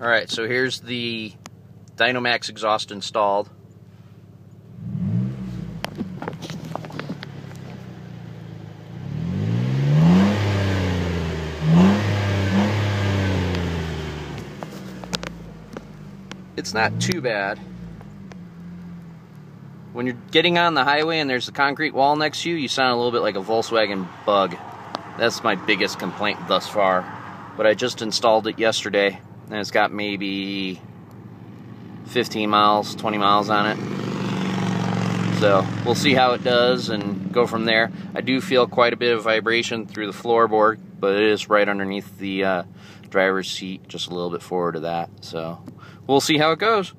Alright, so here's the Dynomax exhaust installed. It's not too bad. When you're getting on the highway and there's a concrete wall next to you, you sound a little bit like a Volkswagen Bug. That's my biggest complaint thus far. But I just installed it yesterday, and it's got maybe 15 miles, 20 miles on it. So we'll see how it does and go from there. I do feel quite a bit of vibration through the floorboard, but it is right underneath the driver's seat, just a little bit forward of that. So we'll see how it goes.